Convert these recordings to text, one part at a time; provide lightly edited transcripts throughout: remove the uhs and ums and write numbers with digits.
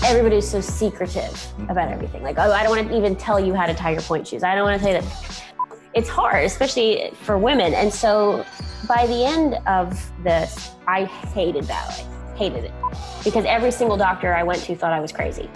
everybody's so secretive about everything. Like, oh, I don't want to even tell you how to tie your point shoes. I don't want to tell you that. It's hard, especially for women. And so by the end of this, I hated ballet, hated it. Because every single doctor I went to thought I was crazy.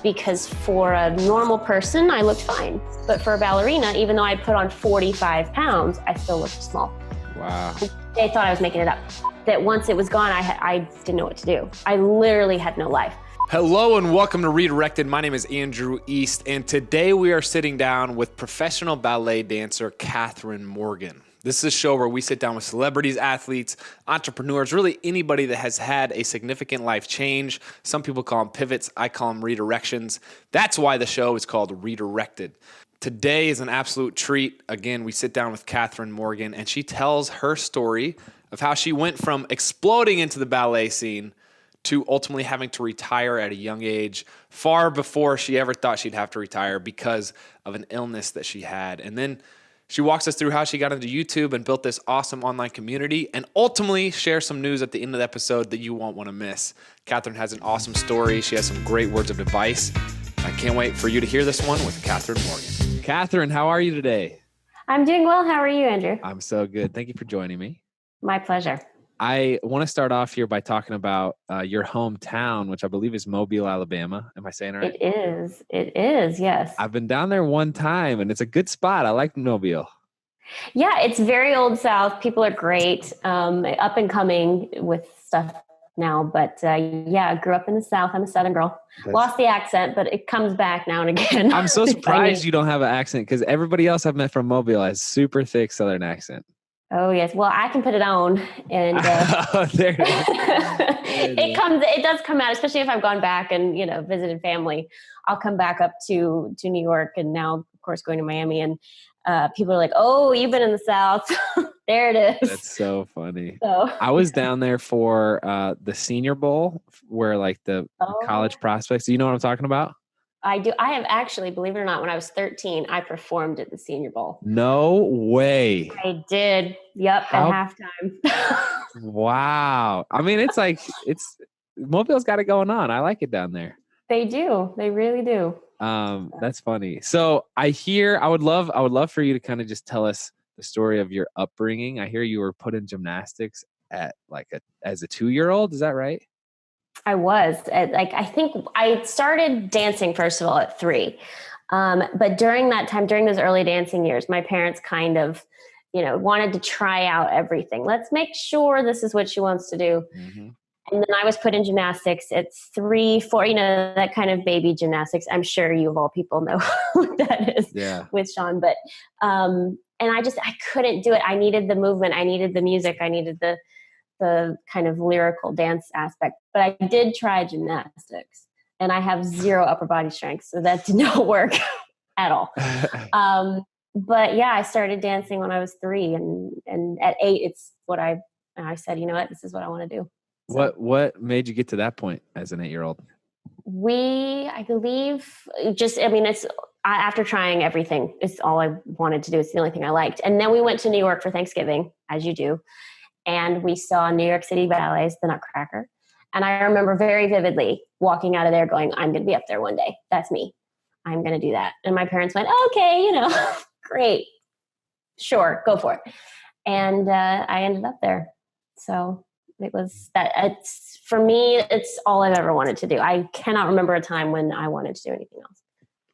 Because for a normal person, I looked fine. But for a ballerina, even though I put on 45 pounds, I still looked small. Wow. They thought I was making it up. That once it was gone, I didn't know what to do. I literally had no life. Hello and welcome to Redirected. My name is Andrew East, and today we are sitting down with professional ballet dancer Kathryn Morgan. This is a show where we sit down with celebrities, athletes, entrepreneurs, really anybody that has had a significant life change. Some people call them pivots. I call them redirections. That's why the show is called Redirected. Today is an absolute treat. Again, we sit down with Kathryn Morgan, and she tells her story of how she went from exploding into the ballet scene to ultimately having to retire at a young age, far before she ever thought she'd have to retire because of an illness that she had. And then she walks us through how she got into YouTube and built this awesome online community, and ultimately shares some news at the end of the episode that you won't want to miss. Kathryn has an awesome story. She has some great words of advice. I can't wait for you to hear this one with Kathryn Morgan. Kathryn, how are you today? I'm doing well. How are you, Andrew? I'm so good. Thank you for joining me. My pleasure. I want to start off here by talking about your hometown, which I believe is Mobile, Alabama. Am I saying it right? It is. It is, yes. I've been down there one time, and it's a good spot. I like Mobile. Yeah, it's very old South. People are great, up and coming with stuff now. But yeah, I grew up in the South. I'm a Southern girl. Lost the accent, but it comes back now and again. I'm so surprised you don't have an accent, because everybody else I've met from Mobile has super thick Southern accent. Oh yes, well I can put it on, and there it is. It does come out, especially if I've gone back and visited family. I'll come back up to New York, and now of course going to Miami, and people are like, "Oh, you've been in the South." There it is. That's so funny. So I was down there for the Senior Bowl, where like the college prospects. Do you know what I'm talking about? I do. I have actually, believe it or not, when I was 13, I performed at the Senior Bowl. No way. I did. Yep. At halftime. Wow. I mean, Mobile's got it going on. I like it down there. They do. They really do. That's funny. So I would love for you to kind of just tell us the story of your upbringing. I hear you were put in gymnastics at as a 2-year-old. Is that right? I was I think I started dancing first of all at 3. But during that time, during those early dancing years, my parents kind of, wanted to try out everything. Let's make sure this is what she wants to do. Mm-hmm. And then I was put in gymnastics at 3, 4, that kind of baby gymnastics. I'm sure you of all people know what that is with Sean. But, and I couldn't do it. I needed the movement. I needed the music. I needed the kind of lyrical dance aspect. But I did try gymnastics, and I have 0 upper body strength. So that did not work at all. But yeah, I started dancing when I was 3, and at 8, it's what I said, this is what I want to do. So what made you get to that point as an 8-year-old? I believe it's after trying everything, it's all I wanted to do. It's the only thing I liked. And then we went to New York for Thanksgiving, as you do. And we saw New York City Ballet's The Nutcracker. And I remember very vividly walking out of there going, I'm going to be up there one day. That's me. I'm going to do that. And my parents went, okay, great. Sure, go for it. And I ended up there. So it was that. For me, it's all I've ever wanted to do. I cannot remember a time when I wanted to do anything else.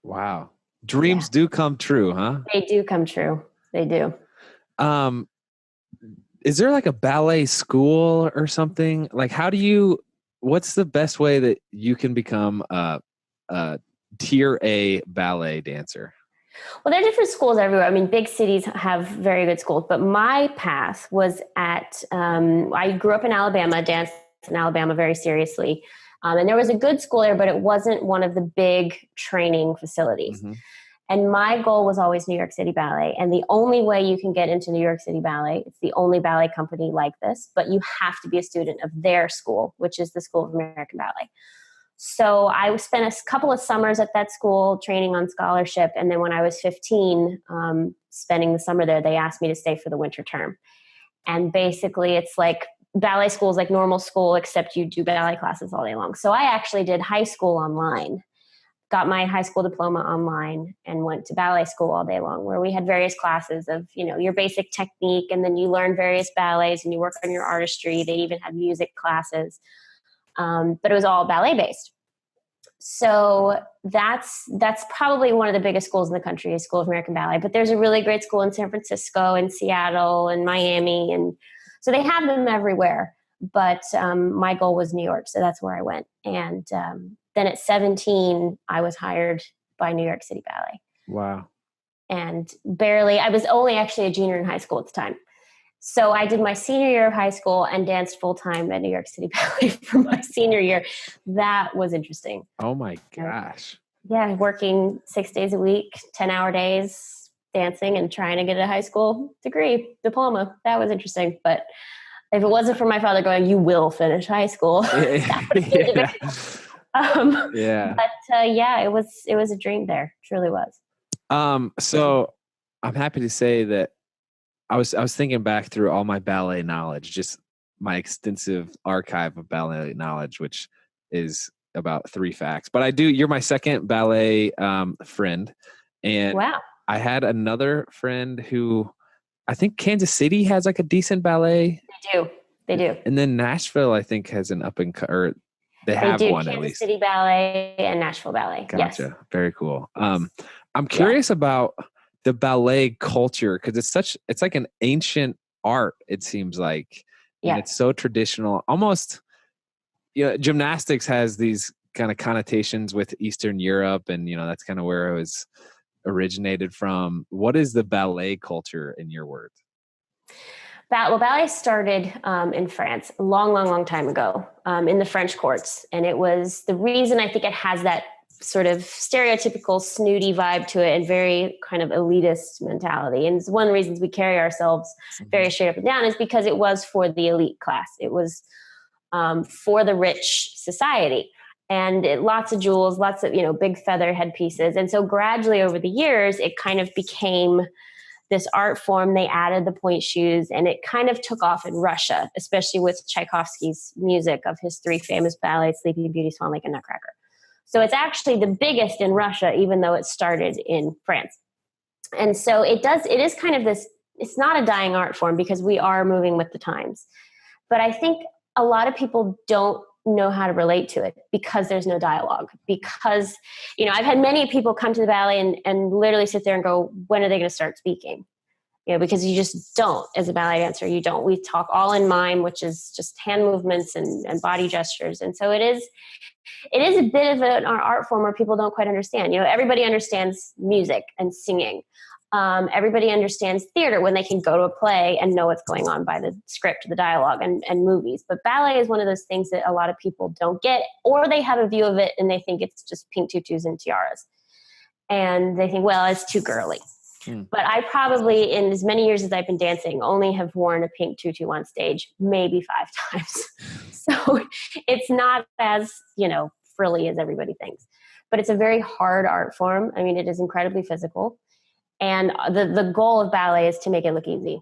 Wow. Dreams do come true, huh? They do come true. They do. Is there like a ballet school or something? Like, what's the best way that you can become a tier A ballet dancer? Well, there are different schools everywhere. I mean, big cities have very good schools, but my path was I grew up in Alabama, danced in Alabama very seriously. And there was a good school there, but it wasn't one of the big training facilities. Mm-hmm. And my goal was always New York City Ballet. And the only way you can get into New York City Ballet, it's the only ballet company like this, but you have to be a student of their school, which is the School of American Ballet. So I spent a couple of summers at that school training on scholarship. And then when I was 15, spending the summer there, they asked me to stay for the winter term. And basically it's like ballet school is like normal school, except you do ballet classes all day long. So I actually did high school online, got my high school diploma online, and went to ballet school all day long, where we had various classes of, your basic technique, and then you learn various ballets and you work on your artistry. They even had music classes, but it was all ballet based. So that's probably one of the biggest schools in the country, is School of American Ballet. But there's a really great school in San Francisco and Seattle and Miami, and so they have them everywhere. But my goal was New York, so that's where I went. And then at 17, I was hired by New York City Ballet. Wow. And I was only actually a junior in high school at the time. So I did my senior year of high school and danced full time at New York City Ballet for my senior year. That was interesting. Oh my gosh. Yeah, working 6 days a week, 10-hour days, dancing and trying to get a high school diploma. That was interesting. But if it wasn't for my father going, "You will finish high school," that would have been difficult. But it was a dream there. It truly was. So I'm happy to say that I was thinking back through all my ballet knowledge, just my extensive archive of ballet knowledge, which is about 3 facts. But you're my second ballet friend. And wow. I had another friend who, I think Kansas City has like a decent ballet. They do. And then Nashville, I think, has an they have do. one Kansas at least. City Ballet and Nashville Ballet. Gotcha. Yes. Very cool. I'm curious about the ballet culture, because it's like an ancient art, it seems like. And it's so traditional. Almost, gymnastics has these kind of connotations with Eastern Europe, and that's kind of where it was originated from. What is the ballet culture in your words? Ballet started in France a long, long, long time ago, in the French courts. And it was the reason I think it has that sort of stereotypical snooty vibe to it and very kind of elitist mentality. And it's one of the reasons we carry ourselves very straight up and down, is because it was for the elite class. It was for the rich society. And lots of jewels, lots of, big feather headpieces. And so gradually over the years, it kind of became this art form. They added the point shoes, and it kind of took off in Russia, especially with Tchaikovsky's music of his 3 famous ballets, Sleeping Beauty, Swan Lake, and Nutcracker. So it's actually the biggest in Russia, even though it started in France. And so it is kind of this, it's not a dying art form because we are moving with the times. But I think a lot of people don't know how to relate to it because there's no dialogue. Because, I've had many people come to the ballet and literally sit there and go, when are they going to start speaking? Because you just don't, as a ballet dancer, you don't. We talk all in mime, which is just hand movements and body gestures. And so it is a bit of an art form where people don't quite understand. Everybody understands music and singing. Everybody understands theater when they can go to a play and know what's going on by the script, the dialogue, and movies. But ballet is one of those things that a lot of people don't get, or they have a view of it and they think it's just pink tutus and tiaras. And they think, well, it's too girly. But I probably, in as many years as I've been dancing, only have worn a pink tutu on stage maybe 5 times. So it's not as, frilly as everybody thinks. But it's a very hard art form. I mean, it is incredibly physical. And the goal of ballet is to make it look easy,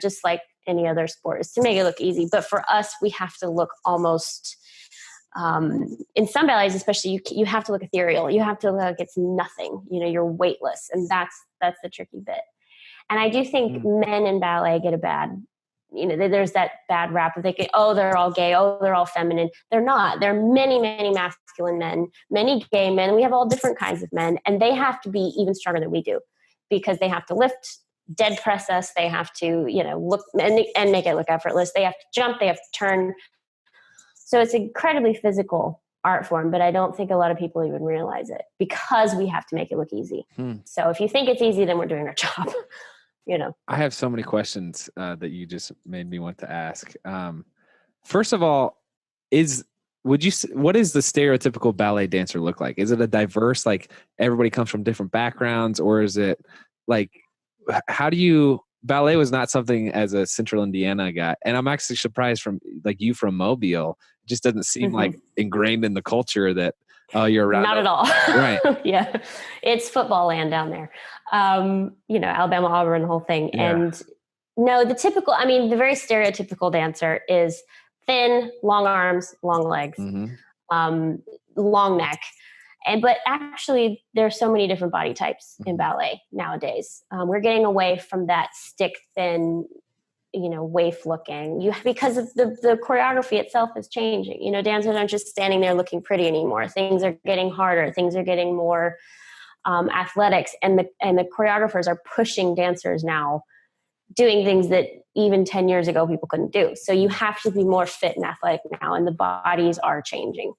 just like any other sport, is to make it look easy. But for us, we have to look almost, in some ballets especially, you have to look ethereal. You have to look like it's nothing. You're weightless. And that's the tricky bit. And I do think men in ballet get a bad, there's that bad rap of thinking, oh, they're all gay, oh, they're all feminine. They're not. There are many, many masculine men, many gay men. We have all different kinds of men, and they have to be even stronger than we do, because they have to lift, dead press us. They have to, look and make it look effortless. They have to jump. They have to turn. So it's incredibly physical art form, but I don't think a lot of people even realize it because we have to make it look easy. So if you think it's easy, then we're doing our job. I have so many questions that you just made me want to ask. First of all, what is the stereotypical ballet dancer look like? Is it a diverse, like everybody comes from different backgrounds, or is it like, ballet was not something as a Central Indiana guy. And I'm actually surprised from you from Mobile. It just doesn't seem like ingrained in the culture that, you're around. Not at all. Right. Yeah. It's football land down there. Alabama, Auburn, the whole thing. Yeah. And No, the very stereotypical dancer is thin, long arms, long legs, Mm-hmm. long neck. But actually, there are so many different body types in ballet nowadays. We're getting away from that stick thin, waif looking. Because of the choreography itself is changing. Dancers aren't just standing there looking pretty anymore. Things are getting harder. Things are getting more athletics, and the choreographers are pushing dancers now, doing things that even 10 years ago people couldn't do. So you have to be more fit and athletic now, and the bodies are changing.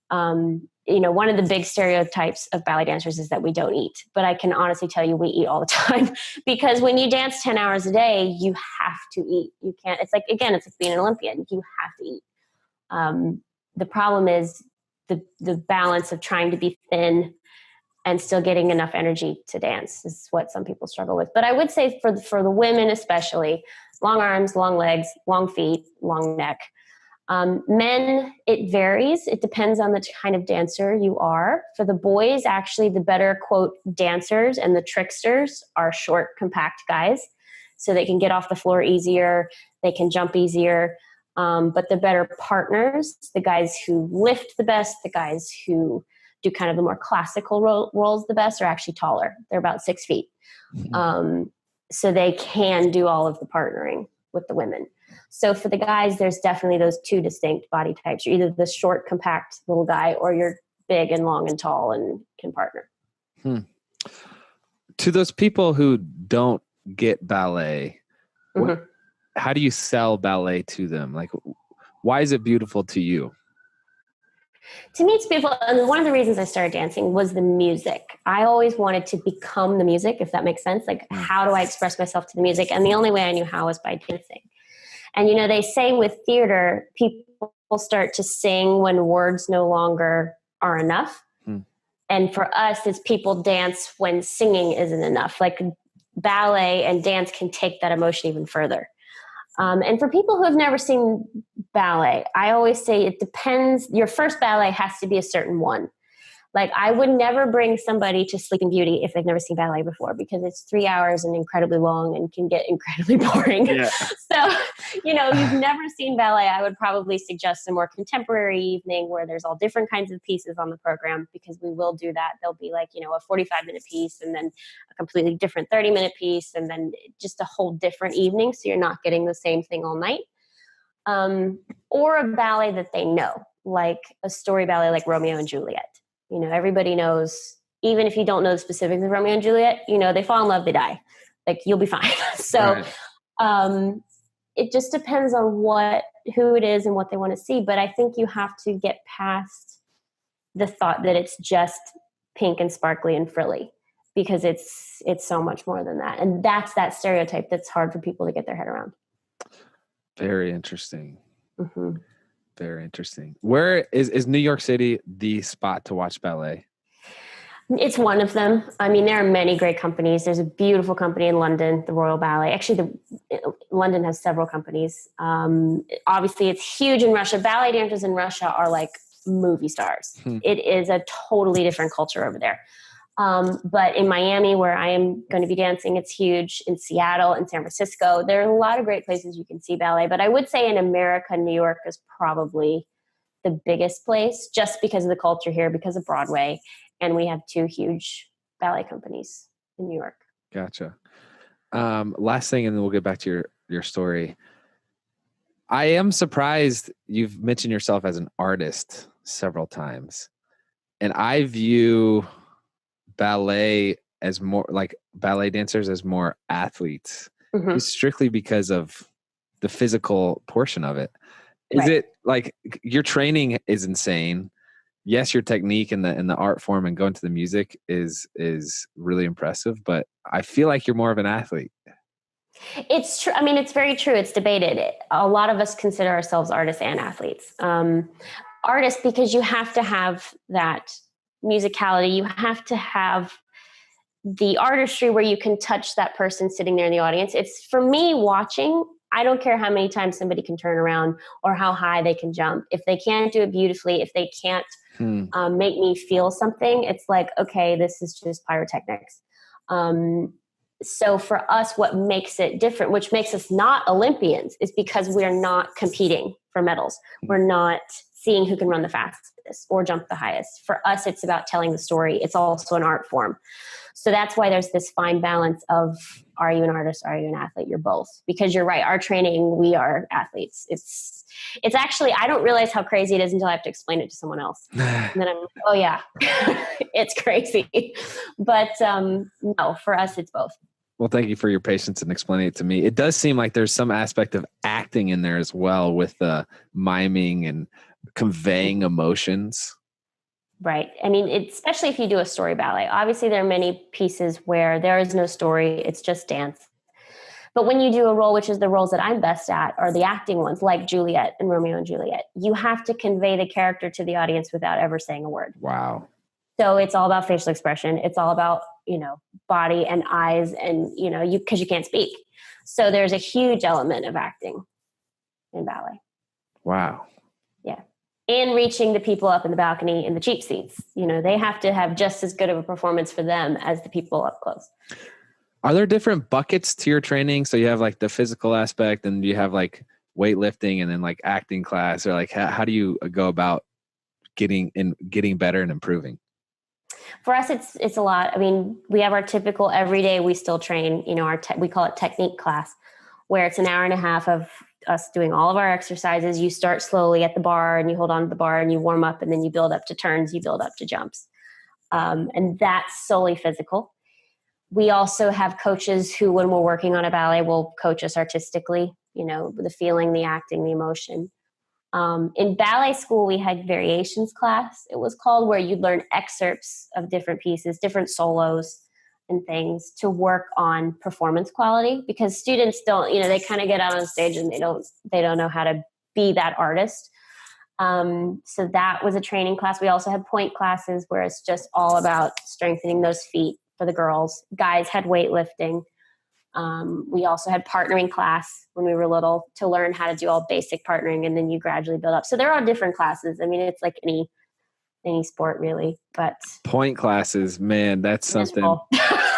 One of the big stereotypes of ballet dancers is that we don't eat, but I can honestly tell you we eat all the time because when you dance 10 hours a day, you have to eat. You can't, it's like being an Olympian. You have to eat. The problem is the balance of trying to be thin and still getting enough energy to dance is what some people struggle with. But I would say for the women especially, long arms, long legs, long feet, long neck. Men, it varies. It depends on the kind of dancer you are. For the boys, actually, the better, quote, dancers and the tricksters are short, compact guys. So they can get off the floor easier. They can jump easier. But the better partners, the guys who lift the best, the guys who do kind of the more classical roles the best, are actually taller. They're about 6 feet. So they can do all of the partnering with the women. So for the guys, there's definitely those two distinct body types. You're either the short, compact little guy, or you're big and long and tall and can partner. To those people who don't get ballet, how do you sell ballet to them? Like, why is it beautiful to you? To me, it's beautiful. And one of the reasons I started dancing was the music. I always wanted to become the music, if that makes sense. Like, how do I express myself to the music? And the only way I knew how was by dancing. And, they say with theater, people start to sing when words no longer are enough. And for us, it's people dance when singing isn't enough. Like, ballet and dance can take that emotion even further. And for people who have never seen ballet, I always say it depends. Your first ballet has to be a certain one. Like, I would never bring somebody to Sleeping Beauty if they've never seen ballet before, because it's 3 hours and incredibly long and can get incredibly boring. Yeah. So, you've never seen ballet, I would probably suggest a more contemporary evening where there's all different kinds of pieces on the program, because we will do that. There'll be like, a 45-minute piece, and then a completely different 30-minute piece, and then just a whole different evening. So you're not getting the same thing all night. Or a ballet that they know, like a story ballet like Romeo and Juliet. Everybody knows, even if you don't know the specifics of Romeo and Juliet, they fall in love, they die. Like, you'll be fine. So it just depends on who it is and what they want to see. But I think you have to get past the thought that it's just pink and sparkly and frilly, because it's so much more than that. And that's that stereotype that's hard for people to get their head around. Very interesting. Very interesting. Where is New York City the spot to watch ballet? It's one of them. I mean, there are many great companies. There's a beautiful company in London, the Royal Ballet. Actually, London has several companies. Obviously, it's huge in Russia. Ballet dancers in Russia are like movie stars. It is a totally different culture over there. But in Miami, where I am going to be dancing, it's huge. In Seattle and San Francisco, there are a lot of great places you can see ballet. But I would say in America, New York is probably the biggest place, just because of the culture here, because of Broadway. And we have 2 huge ballet companies in New York. Gotcha. Last thing, and then we'll get back to your story. I am surprised you've mentioned yourself as an artist several times. And I view ballet as more like ballet dancers as more athletes, strictly because of the physical portion of it. Is it like your training is insane? Yes, your technique and the art form and going to the music is really impressive, but I feel like you're more of an athlete. It's true. I mean, it's very true. It's debated. A lot of us consider ourselves artists and athletes. Artists, because you have to have that musicality. You have to have the artistry where you can touch that person sitting there in the audience. It's, for me, watching, I don't care how many times somebody can turn around or how high they can jump. If they can't do it beautifully, if they can't make me feel something, it's like, okay, this is just pyrotechnics. So for us, what makes it different, which makes us not Olympians, is because we're not competing for medals. We're not seeing who can run the fastest or jump the highest. For us, it's about telling the story. It's also an art form. So that's why there's this fine balance of, are you an artist? Are you an athlete? You're both. Because you're right. Our training, we are athletes. It's actually, I don't realize how crazy it is until I have to explain it to someone else. And then I'm like, oh yeah, it's crazy. But no, for us, it's both. Well, thank you for your patience and explaining it to me. It does seem like there's some aspect of acting in there as well, with miming and conveying emotions. Right. I mean, especially if you do a story ballet. Obviously, there are many pieces where there is no story. It's just dance. But when you do a role, which is the roles that I'm best at, are the acting ones, like Juliet and Romeo and Juliet, you have to convey the character to the audience without ever saying a word. Wow. So it's all about facial expression. It's all about, body and eyes and, because you can't speak. So there's a huge element of acting in ballet. Wow. Yeah. And reaching the people up in the balcony in the cheap seats. They have to have just as good of a performance for them as the people up close. Are there different buckets to your training? So you have like the physical aspect, and you have like weightlifting, and then like acting class, or like how do you go about getting better and improving? For us, it's a lot. I mean, we have our typical everyday, we still train, we call it technique class, where it's an hour and a half of us doing all of our exercises. You start slowly at the bar and you hold on to the bar and you warm up, and then you build up to turns, you build up to jumps. And that's solely physical. We also have coaches who, when we're working on a ballet, will coach us artistically, the feeling, the acting, the emotion. In ballet school, we had variations class, it was called, where you'd learn excerpts of different pieces, different solos and things to work on performance quality, because students don't, they kind of get out on stage and they don't know how to be that artist. So that was a training class. We also had point classes where it's just all about strengthening those feet for the girls. Guys had weightlifting. We also had partnering class when we were little to learn how to do all basic partnering, and then you gradually build up. So there are different classes. I mean, it's like any sport really, but point classes, man, that's miserable.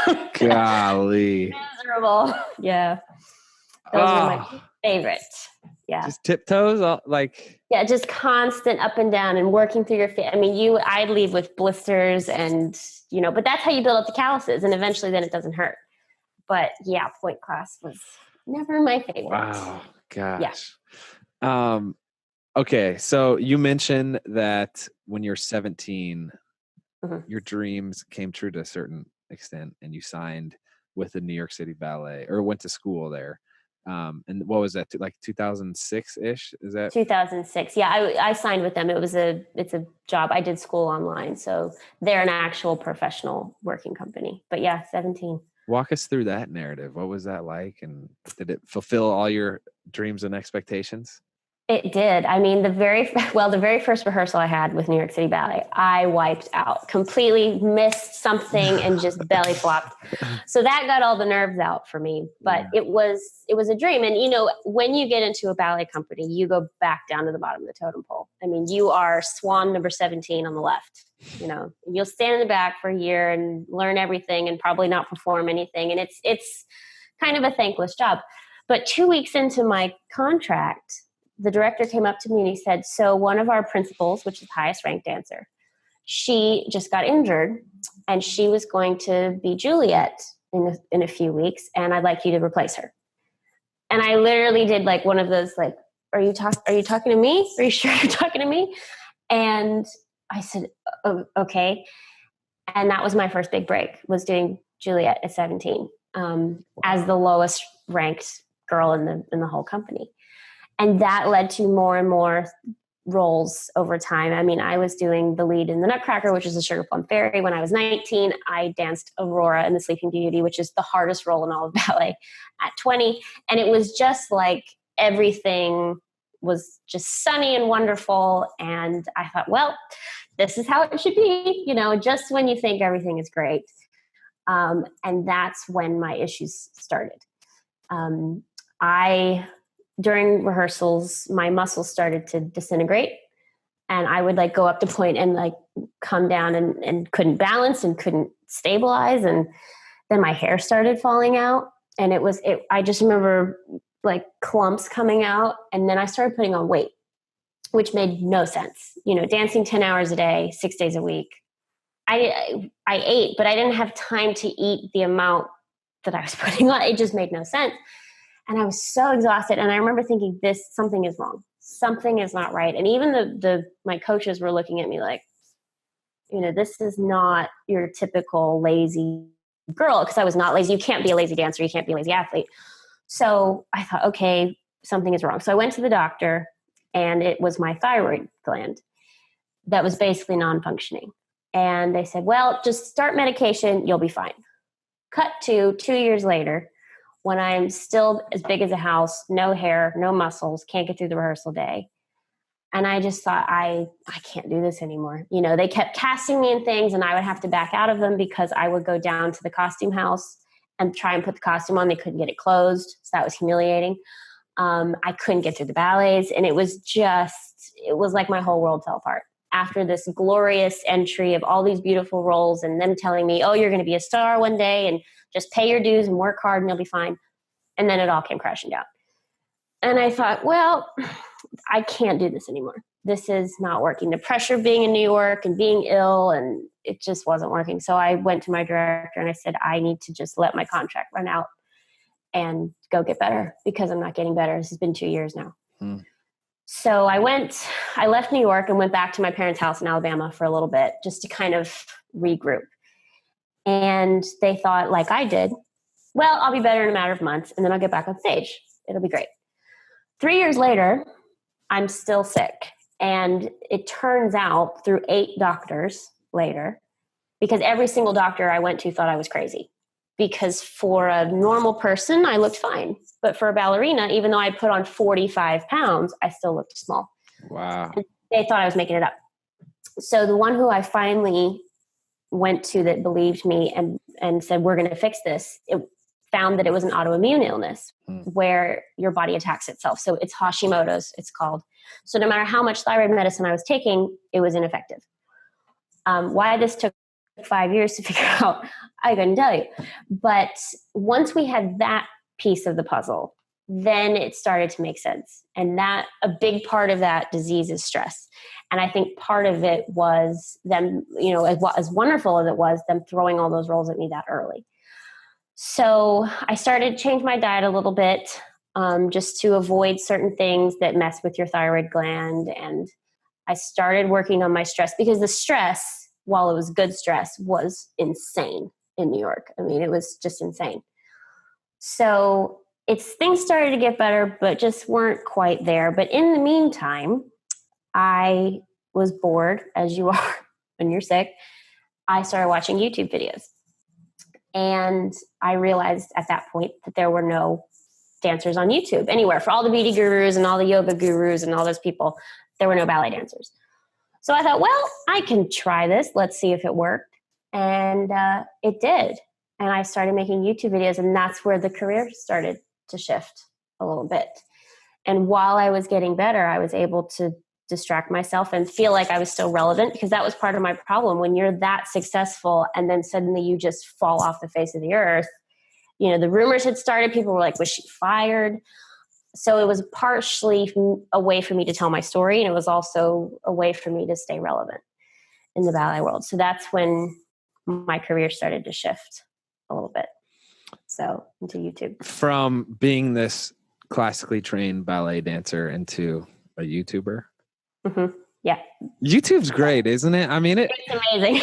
Something. Golly. Miserable. Yeah. Those are my favorite. Yeah. Just tiptoes, yeah, just constant up and down and working through your feet. I mean, I'd leave with blisters and, but that's how you build up the calluses, and eventually then it doesn't hurt. But yeah, point class was never my favorite. Wow. Gosh. Yeah. Okay. So you mentioned that when you're 17, your dreams came true to a certain extent, and you signed with the New York City Ballet, or went to school there. And what was that? Like 2006 ish? Is that 2006? Yeah. I signed with them. It's a job. I did school online. So they're an actual professional working company, but yeah, 17. Walk us through that narrative. What was that like? And did it fulfill all your dreams and expectations? It did. I mean, the very first rehearsal I had with New York City Ballet, I wiped out, completely missed something and just belly flopped. So that got all the nerves out for me, but it was a dream. And, when you get into a ballet company, you go back down to the bottom of the totem pole. I mean, you are swan number 17 on the left, you'll stand in the back for a year and learn everything and probably not perform anything. And it's kind of a thankless job. But 2 weeks into my contract, the director came up to me and he said, so one of our principals, which is the highest ranked dancer, she just got injured and she was going to be Juliet in a few weeks, and I'd like you to replace her. And I literally did like one of those, like, are you talking to me? Are you sure you're talking to me? And I said, oh, okay. And that was my first big break, was doing Juliet at 17, as the lowest ranked girl in the whole company. And that led to more and more roles over time. I mean, I was doing the lead in The Nutcracker, which is a Sugar Plum Fairy. When I was 19, I danced Aurora in The Sleeping Beauty, which is the hardest role in all of ballet, at 20. And it was just like everything was just sunny and wonderful. And I thought, well, this is how it should be, just when you think everything is great. And that's when my issues started. During rehearsals, my muscles started to disintegrate, and I would go up to point and come down and couldn't balance and couldn't stabilize. And Then my hair started falling out, and I just remember like clumps coming out. And then I started putting on weight, which made no sense. Dancing 10 hours a day, 6 days a week. I ate, but I didn't have time to eat the amount that I was putting on. It just made no sense. And I was so exhausted. And I remember thinking, something is wrong. Something is not right. And even my coaches were looking at me like, this is not your typical lazy girl, because I was not lazy. You can't be a lazy dancer. You can't be a lazy athlete. So I thought, okay, something is wrong. So I went to the doctor, and it was my thyroid gland that was basically non-functioning. And they said, well, just start medication. You'll be fine. Cut to 2 years later, when I'm still as big as a house, no hair, no muscles, can't get through the rehearsal day. And I just thought, I can't do this anymore. They kept casting me in things, and I would have to back out of them because I would go down to the costume house and try and put the costume on. They couldn't get it closed. So that was humiliating. I couldn't get through the ballets. And it was like my whole world fell apart after this glorious entry of all these beautiful roles, and them telling me, oh, you're going to be a star one day, and just pay your dues and work hard and you'll be fine. And then it all came crashing down. And I thought, well, I can't do this anymore. This is not working. The pressure of being in New York and being ill, and it just wasn't working. So I went to my director and I said, I need to just let my contract run out and go get better, because I'm not getting better. This has been 2 years now. So I left New York and went back to my parents' house in Alabama for a little bit, just to kind of regroup. And they thought, like I did, well, I'll be better in a matter of months, and then I'll get back on stage. It'll be great. 3 years later, I'm still sick. And it turns out, through 8 doctors later, because every single doctor I went to thought I was crazy. Because for a normal person, I looked fine. But for a ballerina, even though I put on 45 pounds, I still looked small. Wow. And they thought I was making it up. So the one who I finally went to that believed me and said, we're going to fix this, it found that it was an autoimmune illness where your body attacks itself. So it's Hashimoto's, it's called. So no matter how much thyroid medicine I was taking, it was ineffective. Why this took 5 years to figure out, I couldn't tell you. But once we had that piece of the puzzle, then it started to make sense. And that a big part of that disease is stress. And I think part of it was them, as wonderful as it was, them throwing all those roles at me that early. So I started to change my diet a little bit, just to avoid certain things that mess with your thyroid gland. And I started working on my stress, because the stress, while it was good stress, was insane in New York. I mean, it was just insane. So things started to get better, but just weren't quite there. But in the meantime, I was bored, as you are when you're sick. I started watching YouTube videos. And I realized at that point that there were no dancers on YouTube anywhere. For all the beauty gurus and all the yoga gurus and all those people, there were no ballet dancers. So I thought, well, I can try this. Let's see if it worked. And it did. And I started making YouTube videos, and that's where the career started to shift a little bit. And while I was getting better, I was able to distract myself and feel like I was still relevant, because that was part of my problem. When you're that successful and then suddenly you just fall off the face of the earth, the rumors had started. People were like, was she fired? So it was partially a way for me to tell my story, and it was also a way for me to stay relevant in the ballet world. So that's when my career started to shift a little bit. So into YouTube. From being this classically trained ballet dancer into a YouTuber. Mm-hmm. Yeah. YouTube's great, isn't it? I mean, it's amazing.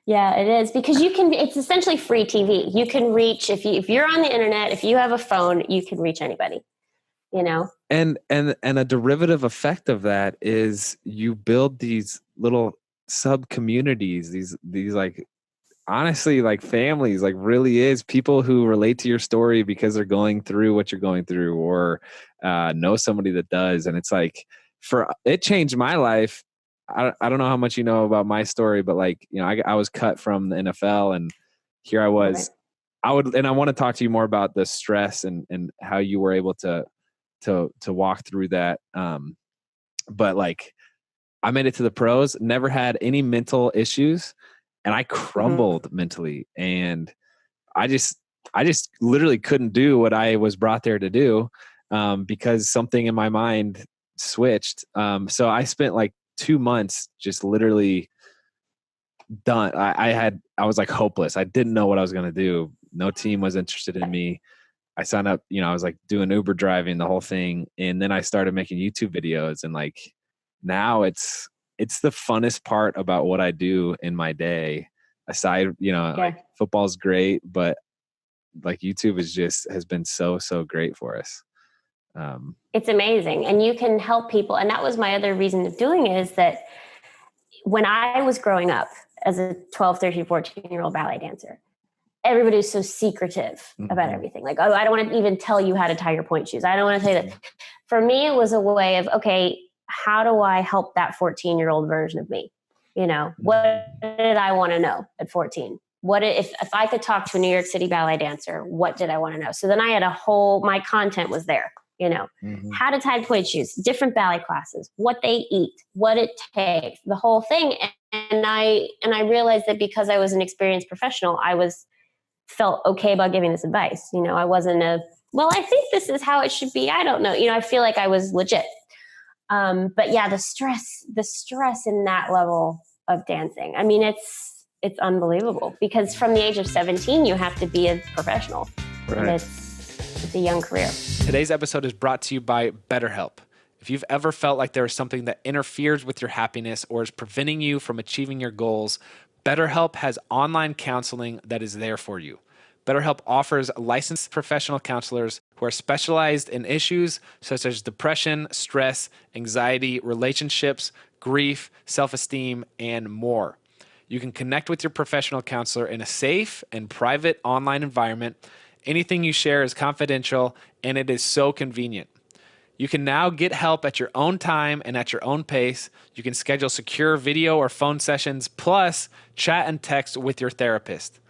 Yeah, it is, because it's essentially free TV. You can reach, if you're on the internet, if you have a phone, you can reach anybody, And a derivative effect of that is you build these little sub communities, these like, honestly, like families, like really is people who relate to your story because they're going through what you're going through, or know somebody that does. And it's like, it changed my life. I don't know how much you know about my story, but like, I was cut from the NFL, and here I was. Right. I want to talk to you more about the stress and how you were able to walk through that. But like, I made it to the pros, never had any mental issues. and I crumbled mentally, and I just literally couldn't do what I was brought there to do, because something in my mind switched. So I spent like 2 months just literally done. I was like hopeless. I didn't know what I was going to do. No team was interested in me. I signed up, I was like doing Uber driving, the whole thing. And then I started making YouTube videos, and like now it's the funnest part about what I do in my day. Aside, like football's great, but like YouTube has been so great for us. It's amazing. And you can help people. And that was my other reason of doing it, is that when I was growing up as a 12, 13, 14-year-old ballet dancer, everybody was so secretive about everything. Like, oh, I don't want to even tell you how to tie your point shoes. I don't want to tell you that. For me, it was a way of, okay, how do I help that 14-year-old version of me? What did I want to know at 14? What if I could talk to a New York City ballet dancer, what did I want to know? So then I had my content was there, how to tie point shoes, different ballet classes, what they eat, what it takes, the whole thing. And I realized that because I was an experienced professional, felt okay about giving this advice. I wasn't I think this is how it should be. I don't know. I feel like I was legit. But yeah, the stress in that level of dancing, I mean, it's unbelievable, because from the age of 17, you have to be a professional. Right. And it's a young career. Today's episode is brought to you by BetterHelp. If you've ever felt like there is something that interferes with your happiness or is preventing you from achieving your goals, BetterHelp has online counseling that is there for you. BetterHelp offers licensed professional counselors who are specialized in issues such as depression, stress, anxiety, relationships, grief, self-esteem, and more. You can connect with your professional counselor in a safe and private online environment. Anything you share is confidential, and it is so convenient. You can now get help at your own time and at your own pace. You can schedule secure video or phone sessions, plus chat and text with your therapist.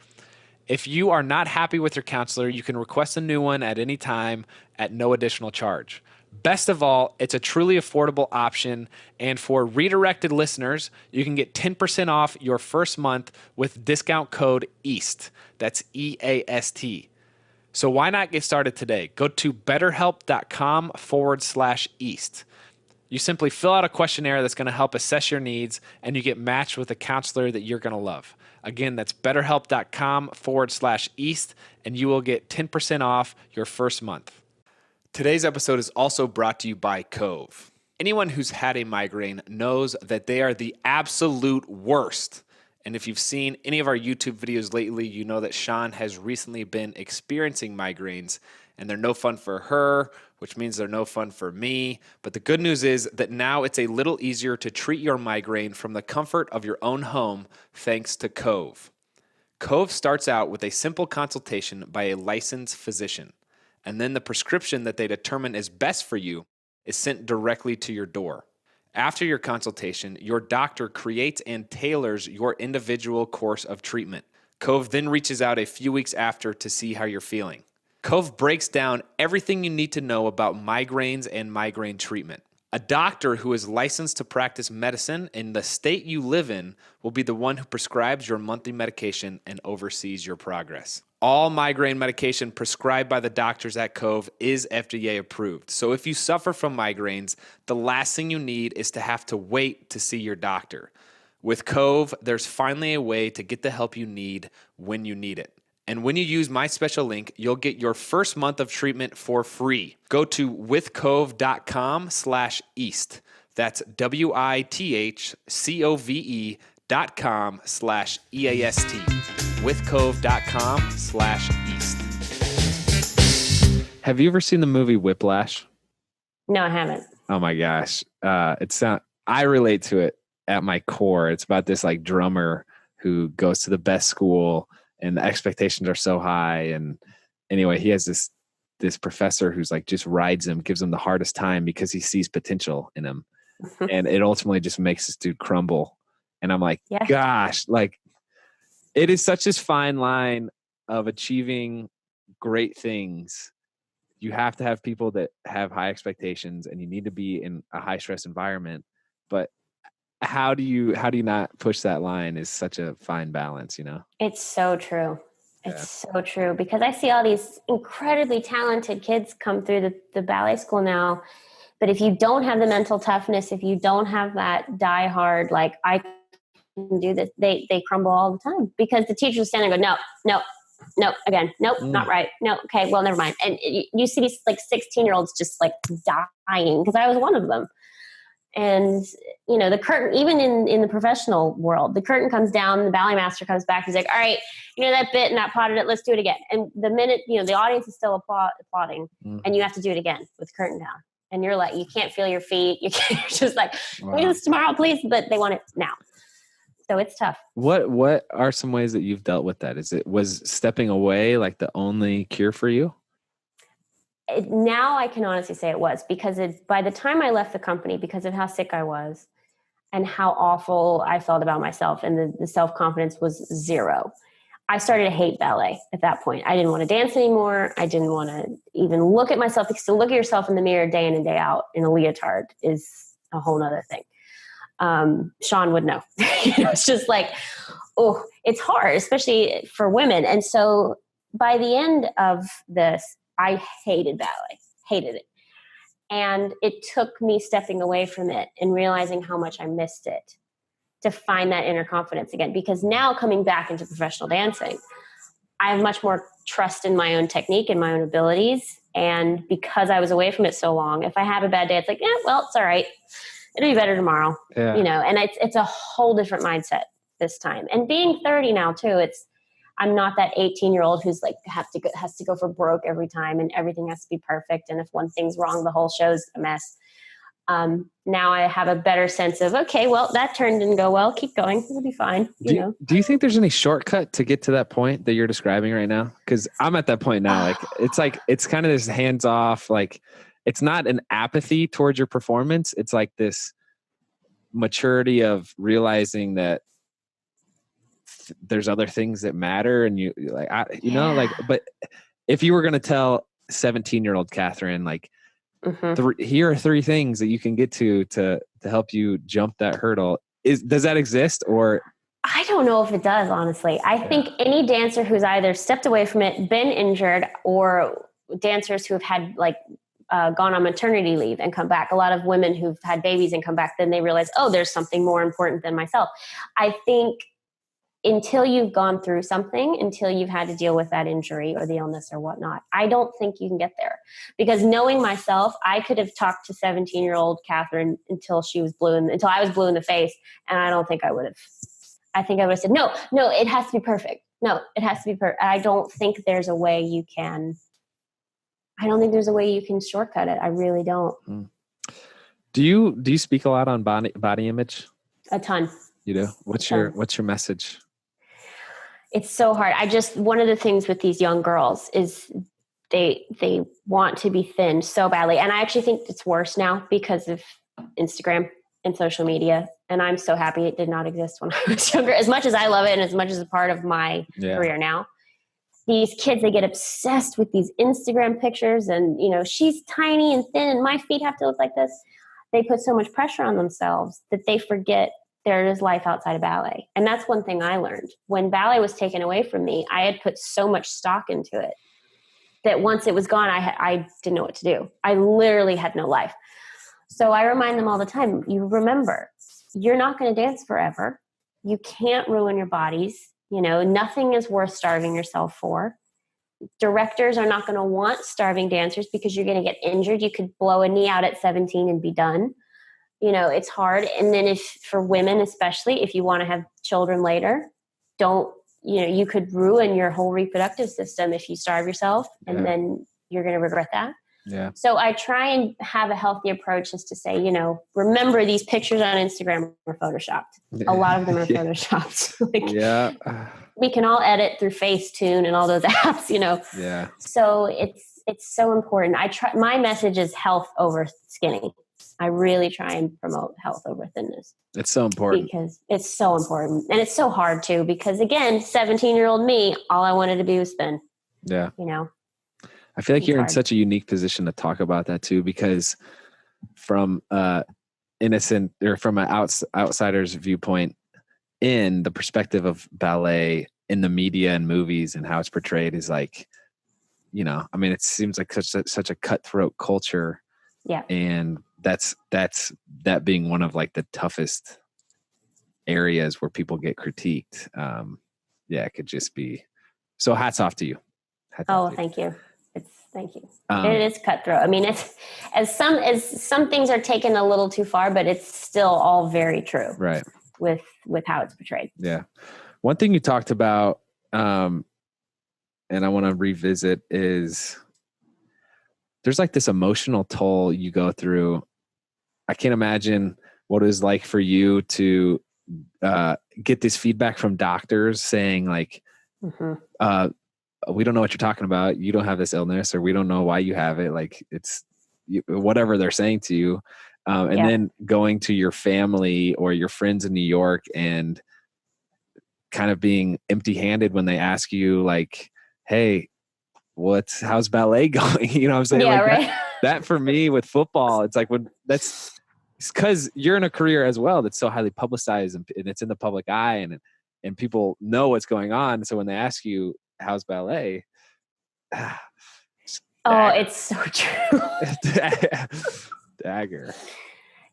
If you are not happy with your counselor, you can request a new one at any time at no additional charge. Best of all, it's a truly affordable option. And for redirected listeners, you can get 10% off your first month with discount code EAST. That's EAST. So why not get started today? Go to betterhelp.com/East. You simply fill out a questionnaire that's going to help assess your needs, and you get matched with a counselor that you're going to love. Again, that's betterhelp.com/East, and you will get 10% off your first month. Today's episode is also brought to you by Cove. Anyone who's had a migraine knows that they are the absolute worst. And if you've seen any of our YouTube videos lately, you know that Sean has recently been experiencing migraines, and they're no fun for her, which means they're no fun for me. But the good news is that now it's a little easier to treat your migraine from the comfort of your own home, thanks to Cove. Cove starts out with a simple consultation by a licensed physician, and then the prescription that they determine is best for you is sent directly to your door. After your consultation, your doctor creates and tailors your individual course of treatment. Cove then reaches out a few weeks after to see how you're feeling. Cove breaks down everything you need to know about migraines and migraine treatment. A doctor who is licensed to practice medicine in the state you live in will be the one who prescribes your monthly medication and oversees your progress. All migraine medication prescribed by the doctors at Cove is FDA approved. So if you suffer from migraines, the last thing you need is to have to wait to see your doctor. With Cove, there's finally a way to get the help you need when you need it. And when you use my special link, you'll get your first month of treatment for free. Go to withcove.com/East. That's withcove.com/EAST. withcove.com/East. Have you ever seen the movie Whiplash? No, I haven't. Oh my gosh. I relate to it at my core. It's about this like drummer who goes to the best school and the expectations are so high. And anyway, he has this professor who's like just rides him, gives him the hardest time because he sees potential in him. And it ultimately just makes this dude crumble. And I'm like, gosh, like it is such this fine line of achieving great things. You have to have people that have high expectations, and you need to be in a high stress environment. But how do you not push that line is such a fine balance, you know? It's so true. It's so true, because I see all these incredibly talented kids come through the ballet school now. But if you don't have the mental toughness, if you don't have that die hard, like I can do this, they crumble all the time, because the teachers stand there and go, no, again, nope, not right. No, okay, well, never mind. And you see these like 16-year-olds just like dying, because I was one of them. And, you know, the curtain, even in the professional world, the curtain comes down, the ballet master comes back. He's like, all right, you know, that bit and that potted it, let's do it again. And the minute, you know, the audience is still applauding, and you have to do it again with the curtain down. And you're like, you can't feel your feet. You're just like, do this tomorrow, please. But they want it now. So it's tough. What are some ways that you've dealt with that? Was stepping away like the only cure for you? Now I can honestly say it was, because by the time I left the company, because of how sick I was and how awful I felt about myself, and the self-confidence was zero, I started to hate ballet at that point. I didn't want to dance anymore. I didn't want to even look at myself, because to look at yourself in the mirror day in and day out in a leotard is a whole nother thing. Sean would know. It's just like, oh, it's hard, especially for women. And so by the end of this, I hated ballet, hated it. And it took me stepping away from it and realizing how much I missed it to find that inner confidence again. Because now, coming back into professional dancing, I have much more trust in my own technique and my own abilities. And because I was away from it so long, if I have a bad day, it's like, yeah, well, it's all right. It'll be better tomorrow. Yeah. You know, and it's a whole different mindset this time. And being 30 now too, I'm not that 18-year-old who's like has to go for broke every time, and everything has to be perfect. And if one thing's wrong, the whole show's a mess. Now I have a better sense of, okay, well, that turn didn't go well. Keep going. It'll be fine. Do you think there's any shortcut to get to that point that you're describing right now? Because I'm at that point now. It's kind of this hands off, like it's not an apathy towards your performance. It's like this maturity of realizing that there's other things that matter, and but if you were going to tell 17-year-old Kathryn, like, here are 3 things that you can get to help you jump that hurdle, does that exist? Or I don't know if it does, honestly. I think any dancer who's either stepped away from it, been injured, or dancers who have had gone on maternity leave and come back, a lot of women who've had babies and come back, then they realize, oh, there's something more important than myself. I think until you've gone through something, until you've had to deal with that injury or the illness or whatnot, I don't think you can get there. Because knowing myself, I could have talked to 17-year-old Kathryn until I was blue in the face, and I don't think I would have. I think I would have said, no, it has to be perfect. No, it has to be perfect. I don't think there's a way you can shortcut it. I really don't. Do you speak a lot on body image? A ton. You do? What's your message? It's so hard. One of the things with these young girls is they want to be thin so badly. And I actually think it's worse now because of Instagram and social media. And I'm so happy it did not exist when I was younger. As much as I love it, and as much as a part of my career now, these kids, they get obsessed with these Instagram pictures, and, she's tiny and thin and my feet have to look like this. They put so much pressure on themselves that they forget there is life outside of ballet. And that's one thing I learned. When ballet was taken away from me, I had put so much stock into it that once it was gone, I didn't know what to do. I literally had no life. So I remind them all the time, you remember, you're not going to dance forever. You can't ruin your bodies. Nothing is worth starving yourself for. Directors are not going to want starving dancers because you're going to get injured. You could blow a knee out at 17 and be done. It's hard. And then for women, especially if you want to have children later, you could ruin your whole reproductive system if you starve yourself, and then you're going to regret that. Yeah. So I try and have a healthy approach, is to say, remember, these pictures on Instagram are photoshopped. A lot of them are photoshopped. We can all edit through Facetune and all those apps, Yeah. So it's so important. My message is health over skinny. I really try and promote health over thinness. It's so important. Because it's so important. And it's so hard too, because again, 17-year-old me, all I wanted to do was spin. Yeah. I feel like you're in such a unique position to talk about that too, because from innocent or from an outsider's viewpoint in the perspective of ballet in the media and movies and how it's portrayed is like, you know, I mean, it seems like such a cutthroat culture. Yeah. And that being one of like the toughest areas where people get critiqued. It could just be, so hats off to you. Thank you. Thank you. It is cutthroat. I mean, it's as some things are taken a little too far, but it's still all very true. Right. With how it's portrayed. Yeah. One thing you talked about, and I want to revisit, is there's like this emotional toll you go through. I can't imagine what it was like for you to get this feedback from doctors saying like, we don't know what you're talking about. You don't have this illness, or we don't know why you have it. Like it's whatever they're saying to you. Then going to your family or your friends in New York and kind of being empty-handed when they ask you like, hey, how's ballet going? You know what I'm saying? Yeah, like right. That for me with football, it's like it's because you're in a career as well that's so highly publicized and it's in the public eye and people know what's going on. So when they ask you, how's ballet? It's so true. Dagger.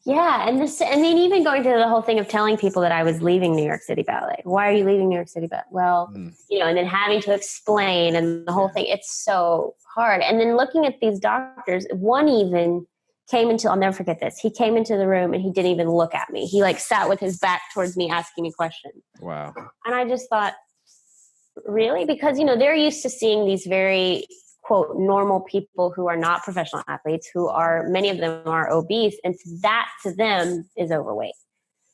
Yeah. And then even going to the whole thing of telling people that I was leaving New York City Ballet. Why are you leaving New York City Ballet? Well, you know, and then having to explain and the whole thing, it's so hard. And then looking at these doctors, one even came into, I'll never forget this. He came into the room and he didn't even look at me. He like sat with his back towards me asking me questions. Wow. And I just thought, really? Because, you know, they're used to seeing these very, quote, normal people who are not professional athletes, who are, many of them are obese. And that to them is overweight,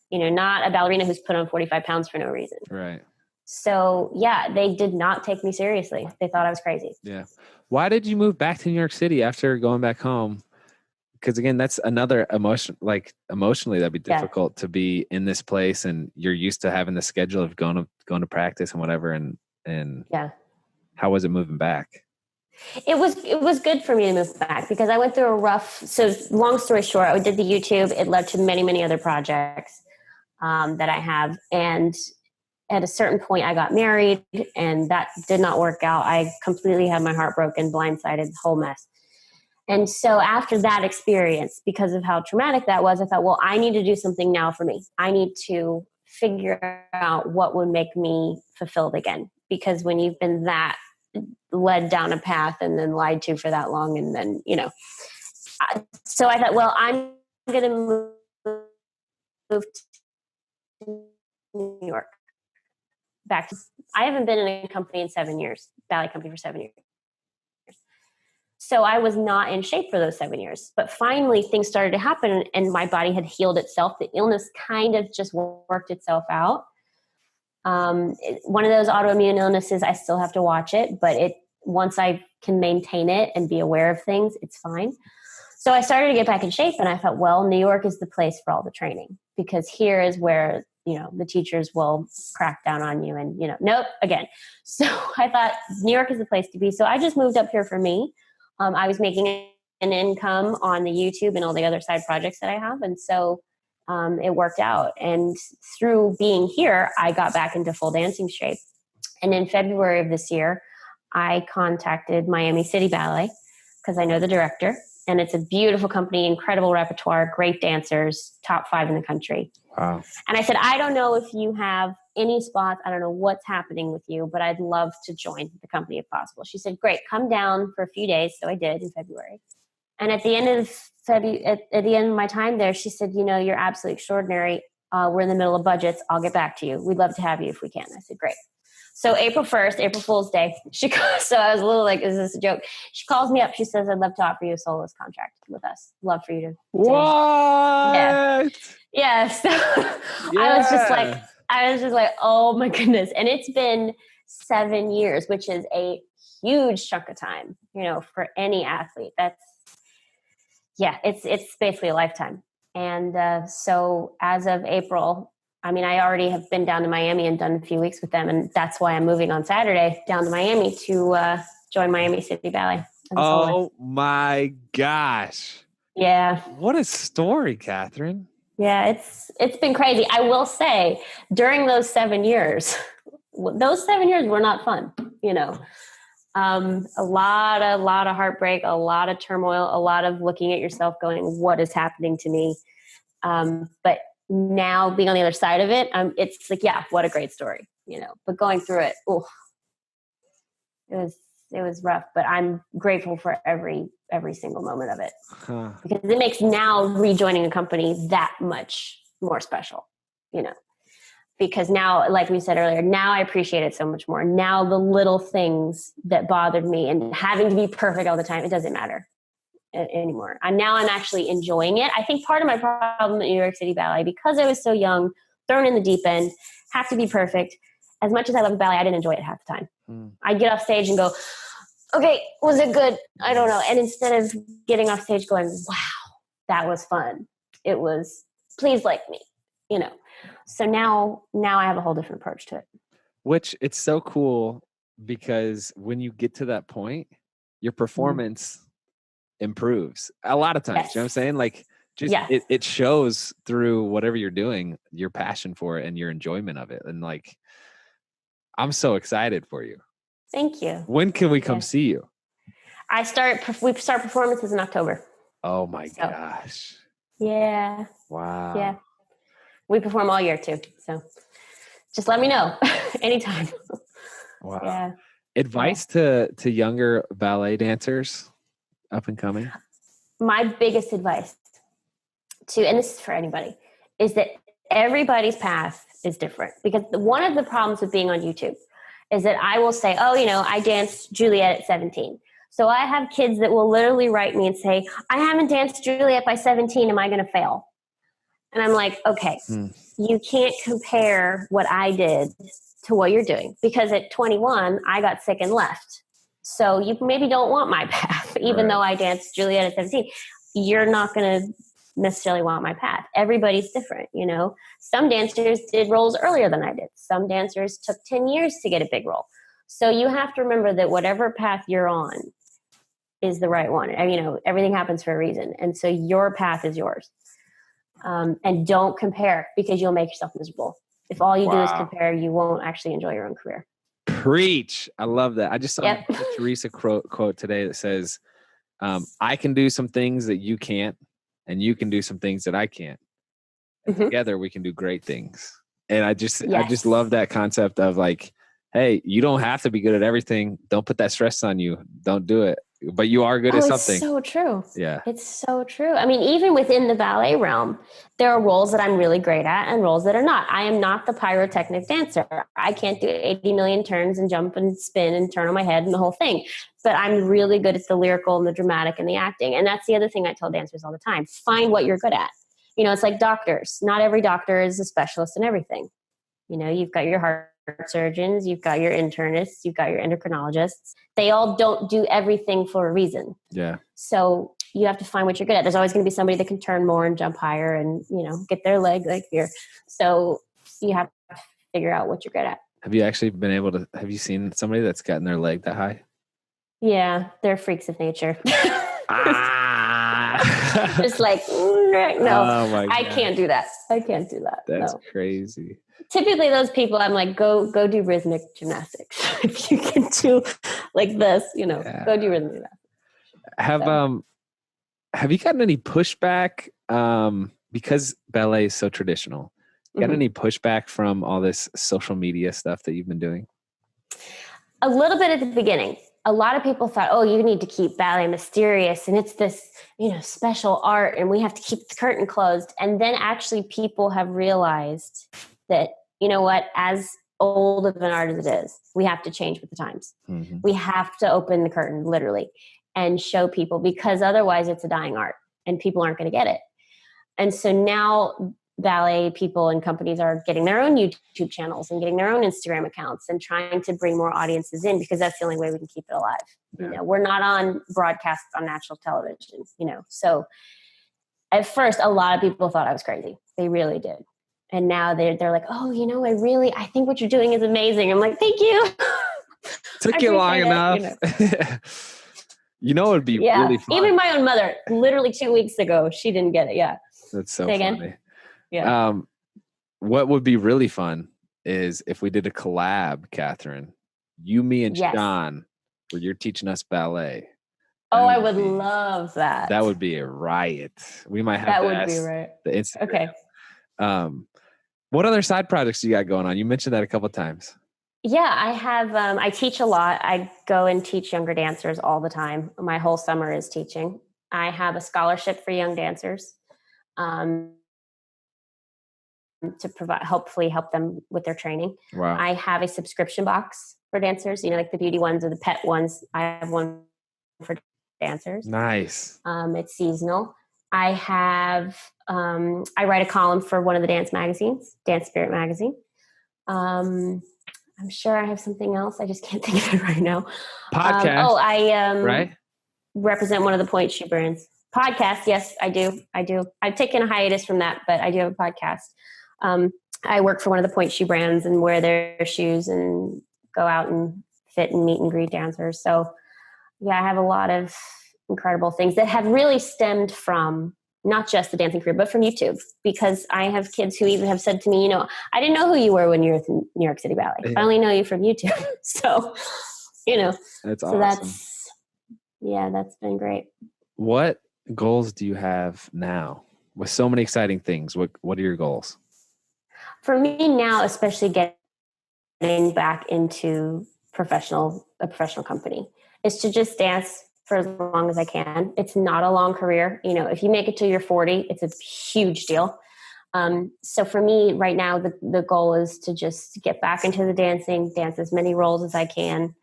you know, not a ballerina who's put on 45 pounds for no reason. Right. So yeah, they did not take me seriously. They thought I was crazy. Yeah. Why did you move back to New York City after going back home? Because again, that's another emotion, like emotionally that'd be difficult to be in this place and you're used to having the schedule of going to practice and whatever. And how was it moving back? It was good for me to move back because I went through a rough, so long story short, I did the YouTube. It led to many, many other projects that I have. And at a certain point I got married and that did not work out. I completely had my heart broken, blindsided, the whole mess. And so after that experience, because of how traumatic that was, I thought, well, I need to do something now for me. I need to figure out what would make me fulfilled again. Because when you've been that led down a path and then lied to for that long, and then, you know, so I thought, well, I'm going to move to New York. I haven't been in a company in 7 years, ballet company for 7 years. So I was not in shape for those 7 years, but finally things started to happen and my body had healed itself. The illness kind of just worked itself out. One of those autoimmune illnesses, I still have to watch it, but once I can maintain it and be aware of things, it's fine. So I started to get back in shape and I thought, well, New York is the place for all the training because here is where, you know, the teachers will crack down on you and, you know, nope, again. So I thought New York is the place to be. So I just moved up here for me. I was making an income on the YouTube and all the other side projects that I have. And so it worked out. And through being here, I got back into full dancing shape. And in February of this year, I contacted Miami City Ballet because I know the director. And it's a beautiful company, incredible repertoire, great dancers, top 5 in the country. Wow. And I said, I don't know if you have any spots. I don't know what's happening with you, but I'd love to join the company if possible. She said, great, come down for a few days. So I did in February. And at the end of February, at the end of my time there, she said, you know, you're absolutely extraordinary. We're in the middle of budgets. I'll get back to you. We'd love to have you if we can. I said, great. So April 1st, April Fool's Day, so I was a little like, is this a joke? She calls me up. She says, I'd love to offer you a soloist contract with us. Love for you to. What? Yeah. So I was just like, oh my goodness. And it's been 7 years, which is a huge chunk of time, you know, for any athlete. It's basically a lifetime. And so as of April, I mean, I already have been down to Miami and done a few weeks with them. And that's why I'm moving on Saturday down to Miami to join Miami City Ballet. Oh my gosh. Yeah. What a story, Kathryn. Yeah, it's been crazy. I will say during those 7 years, those 7 years were not fun, you know. A lot of heartbreak, a lot of turmoil, a lot of looking at yourself going, what is happening to me? But now being on the other side of it, it's like, yeah, what a great story, you know, but going through it, it was rough, but I'm grateful for every single moment of it because it makes now rejoining a company that much more special, you know, because now, like we said earlier, now I appreciate it so much more. Now the little things that bothered me and having to be perfect all the time, it doesn't matter anymore. And now I'm actually enjoying it. I think part of my problem at New York City Ballet, because I was so young, thrown in the deep end, have to be perfect. As much as I love ballet, I didn't enjoy it half the time. I'd get off stage and go, okay, was it good? I don't know. And instead of getting off stage going, wow, that was fun. It was, please like me, you know. So now I have a whole different approach to it. Which it's so cool because when you get to that point, your performance improves a lot of times. Yes. You know what I'm saying? Like just it shows through whatever you're doing, your passion for it and your enjoyment of it. And like, I'm so excited for you. Thank you. When can we come see you? We start performances in October. Oh my gosh. Yeah. Wow. Yeah. We perform all year too. So just let me know anytime. Wow. Yeah. Advice to younger ballet dancers up and coming? My biggest advice and this is for anybody, is that everybody's path is different. Because one of the problems with being on YouTube is that I will say, oh, you know, I danced Juliet at 17. So I have kids that will literally write me and say, I haven't danced Juliet by 17. Am I going to fail? And I'm like, okay, you can't compare what I did to what you're doing. Because at 21, I got sick and left. So you maybe don't want my path, even though I danced Juliet at 17. You're not going to necessarily want my path. Everybody's different, you know. Some dancers did roles earlier than I did. Some dancers took 10 years to get a big role. So you have to remember that whatever path you're on is the right one. And, you know, everything happens for a reason. And so your path is yours. And don't compare because you'll make yourself miserable. If all you do is compare, you won't actually enjoy your own career. Preach. I love that. I just saw a Teresa quote today that says, I can do some things that you can't, and you can do some things that I can't. And together we can do great things. And I just love that concept of like, hey, you don't have to be good at everything. Don't put that stress on you. Don't do it. But you are good at something. It's so true. Yeah. It's so true. I mean, even within the ballet realm, there are roles that I'm really great at and roles that are not. I am not the pyrotechnic dancer. I can't do 80 million turns and jump and spin and turn on my head and the whole thing. But I'm really good at the lyrical and the dramatic and the acting. And that's the other thing I tell dancers all the time. Find what you're good at. You know, it's like doctors. Not every doctor is a specialist in everything. You know, you've got your heart surgeons, you've got your internists, you've got your endocrinologists. They all don't do everything for a reason. Yeah. So you have to find what you're good at. There's always going to be somebody that can turn more and jump higher and, you know, get their leg like here. So you have to figure out what you're good at. Have you actually been able to, have you seen somebody that's gotten their leg that high? Yeah, they're freaks of nature. Just like, no, I can't do that. I can't do that. That's crazy. Typically those people, I'm like, go do rhythmic gymnastics. If you can do like this, you know, go do rhythmic gymnastics. Have you gotten any pushback? Because ballet is so traditional. Gotten any pushback from all this social media stuff that you've been doing? A little bit at the beginning. A lot of people thought, oh, you need to keep ballet mysterious and it's this, you know, special art and we have to keep the curtain closed. And then actually people have realized that, you know what, as old of an art as it is, we have to change with the times. We have to open the curtain literally and show people, because otherwise it's a dying art and people aren't going to get it. And so now ballet people and companies are getting their own YouTube channels and getting their own Instagram accounts and trying to bring more audiences in, because that's the only way we can keep it alive. You know, we're not on broadcasts on national television, you know. So at first, a lot of people thought I was crazy. They really did. And now they're like, oh, you know, I think what you're doing is amazing. I'm like, thank you. Took you long enough. You know, it'd be really fun. Even my own mother, literally 2 weeks ago, she didn't get it. Yeah. That's so funny. Again? Yeah. What would be really fun is if we did a collab, Kathryn. You, me, and Yes. Sean, where you're teaching us ballet. Oh, I would love that. That would be a riot. We might have that to would ask be right. the Instagram. Okay. What other side projects you got going on? You mentioned that a couple of times. Yeah, I have. I teach a lot. I go and teach younger dancers all the time. My whole summer is teaching. I have a scholarship for young dancers to provide, hopefully help them with their training. Wow. I have a subscription box for dancers, like the beauty ones or the pet ones. I have one for dancers. Nice. It's seasonal. I have, I write a column for one of the dance magazines, Dance Spirit magazine. I'm sure I have something else. I just can't think of it right now. Podcast. I right? represent one of the point shoe brands. Podcast, yes, I do. I've taken a hiatus from that, but I do have a podcast. I work for one of the point shoe brands and wear their shoes and go out and fit and meet and greet dancers. So yeah, I have a lot of incredible things that have really stemmed from not just the dancing career, but from YouTube, because I have kids who even have said to me, I didn't know who you were when you were with New York City Ballet. Yeah. I only know you from YouTube. So, That's so awesome. That's been great. What goals do you have now with so many exciting things? What are your goals? For me now, especially getting back into a professional company, is to just dance for as long as I can. It's not a long career. If you make it till you're 40, it's a huge deal. So for me right now, the goal is to just get back into the dancing, dance as many roles as I can,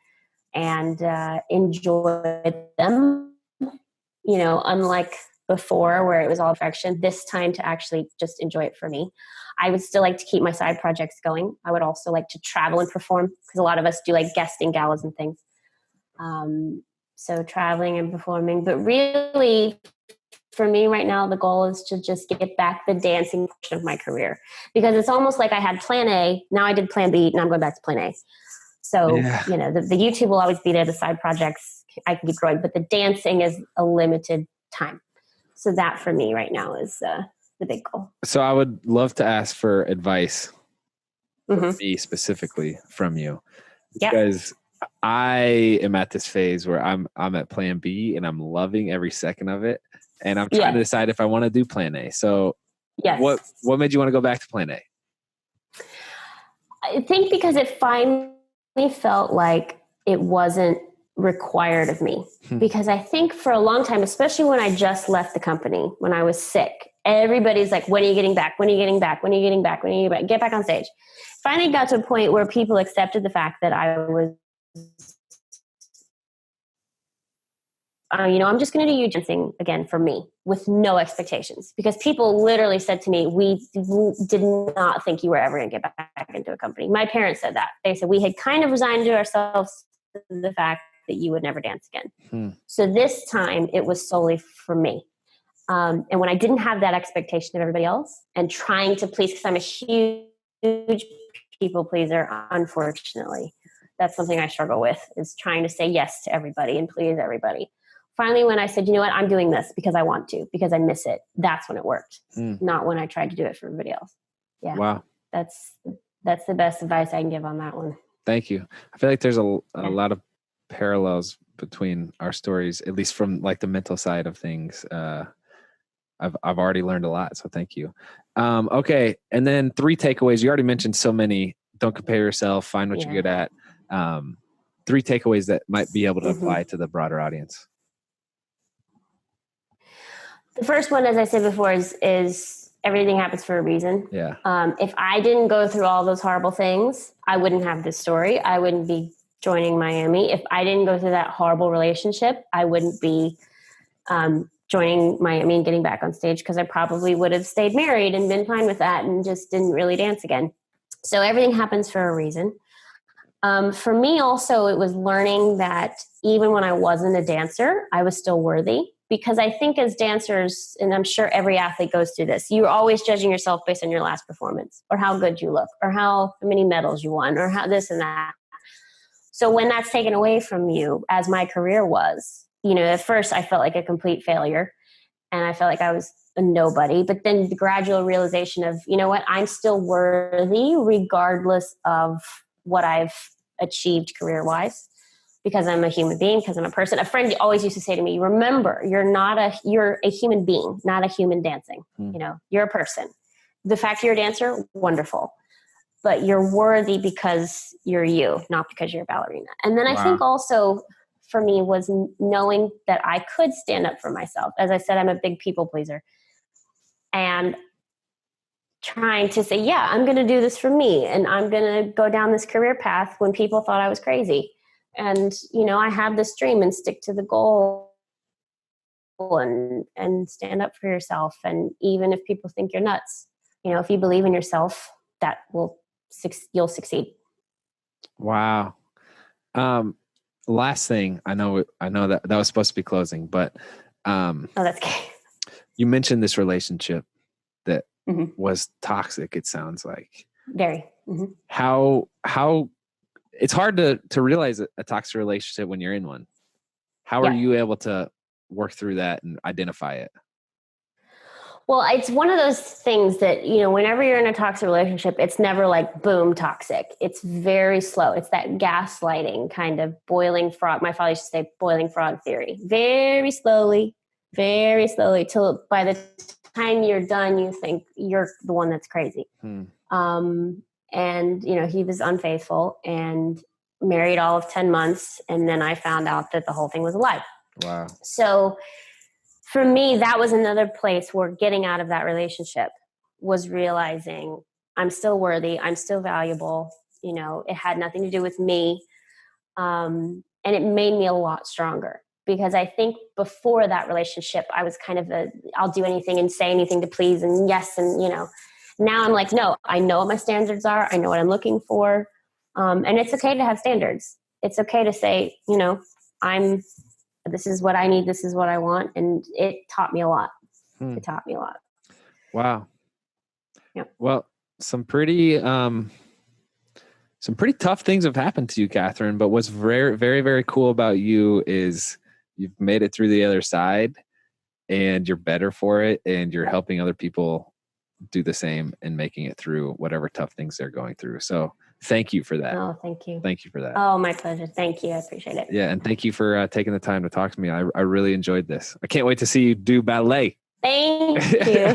and enjoy them. Unlike before where it was all perfection, this time to actually just enjoy it for me. I would still like to keep my side projects going. I would also like to travel and perform, because a lot of us do like guesting galas and things. So traveling and performing, but really for me right now, the goal is to just get back the dancing portion of my career, because it's almost like I had plan A. Now I did plan B, and I'm going back to plan A. So, Yeah. The YouTube will always be there. The side projects, I can keep growing, but the dancing is a limited time. So that for me right now is the big goal. So I would love to ask for advice, for me specifically, from you, because I am at this phase where I'm at plan B and I'm loving every second of it. And I'm trying to decide if I want to do plan A. So what made you want to go back to plan A? I think because it finally felt like it wasn't required of me. Because I think for a long time, especially when I just left the company, when I was sick, everybody's like, when are you getting back? When are you getting back? When are you getting back? When are you getting back? Get back on stage. Finally got to a point where people accepted the fact that I was, I'm just going to do you dancing again for me with no expectations, because people literally said to me, we did not think you were ever going to get back into a company. My parents said that. They said we had kind of resigned to ourselves to the fact that you would never dance again. So this time it was solely for me. And when I didn't have that expectation of everybody else and trying to please, because I'm a huge people pleaser, unfortunately, that's something I struggle with, is trying to say yes to everybody and please everybody. Finally, when I said, you know what, I'm doing this because I want to, because I miss it, that's when it worked. Not when I tried to do it for everybody else. Yeah. Wow. That's the best advice I can give on that one. Thank you. I feel like there's a lot of parallels between our stories, at least from like the mental side of things. I've already learned a lot, so thank you. Okay, and then 3 takeaways. You already mentioned so many. Don't compare yourself. Find what you're good at. 3 takeaways that might be able to apply to the broader audience. The first one, as I said before, is everything happens for a reason. Yeah. If I didn't go through all those horrible things, I wouldn't have this story. I wouldn't be joining Miami. If I didn't go through that horrible relationship, I wouldn't be joining Miami and getting back on stage, because I probably would have stayed married and been fine with that and just didn't really dance again. So everything happens for a reason. For me also, it was learning that even when I wasn't a dancer, I was still worthy. Because I think as dancers, and I'm sure every athlete goes through this, you're always judging yourself based on your last performance, or how good you look, or how many medals you won, or how this and that. So when that's taken away from you, as my career was, at first I felt like a complete failure. and I felt like I was a nobody. But then the gradual realization of, you know what, I'm still worthy regardless of what I've achieved career-wise, because I'm a human being, because I'm a person. A friend always used to say to me, remember, you're a human being, not a human dancing. You know, you're a person. The fact you're a dancer, wonderful. But you're worthy because you're you, not because you're a ballerina. And then I think also for me was knowing that I could stand up for myself. As I said, I'm a big people pleaser. And trying to say, yeah, I'm going to do this for me. And I'm going to go down this career path when people thought I was crazy. And, you know, I have this dream, and stick to the goal and stand up for yourself. And even if people think you're nuts, you know, if you believe in yourself, you'll succeed. Wow. Last thing, I know that was supposed to be closing, but oh, that's okay. You mentioned this relationship that was toxic. It sounds like very. How it's hard to realize a toxic relationship when you're in one. How are you able to work through that and identify it? Well, it's one of those things that, you know, whenever you're in a toxic relationship, it's never like boom toxic. It's very slow. It's that gaslighting kind of boiling frog. My father used to say boiling frog theory. Very slowly, till by the time you're done, you think you're the one that's crazy. And, you know, he was unfaithful and married all of 10 months. And then I found out that the whole thing was a lie. Wow. So for me, that was another place where getting out of that relationship was realizing I'm still worthy. I'm still valuable. You know, it had nothing to do with me. And it made me a lot stronger, because I think before that relationship, I was kind of I'll do anything and say anything to please, and yes. And, you know, now I'm like, no, I know what my standards are. I know what I'm looking for. And it's okay to have standards. It's okay to say, you know, this is what I need. This is what I want. And it taught me a lot. It taught me a lot. Wow. Yeah. Well, some pretty tough things have happened to you, Kathryn, but what's very, very, very cool about you is you've made it through the other side, and you're better for it, and you're helping other people do the same and making it through whatever tough things they're going through. So thank you for that. Oh, thank you. Thank you for that. Oh, my pleasure. Thank you. I appreciate it. Yeah. And thank you for taking the time to talk to me. I really enjoyed this. I can't wait to see you do ballet. Thank you.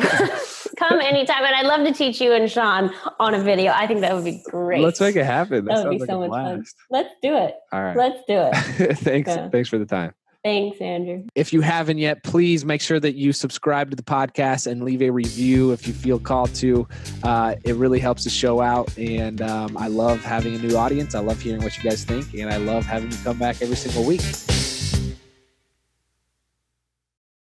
Come anytime. And I'd love to teach you and Sean on a video. I think that would be great. Let's make it happen. That would be so much fun. Let's do it. All right. Let's do it. Thanks. Yeah. Thanks for the time. Thanks, Andrew. If you haven't yet, please make sure that you subscribe to the podcast and leave a review if you feel called to. It really helps the show out. And I love having a new audience. I love hearing what you guys think. And I love having you come back every single week.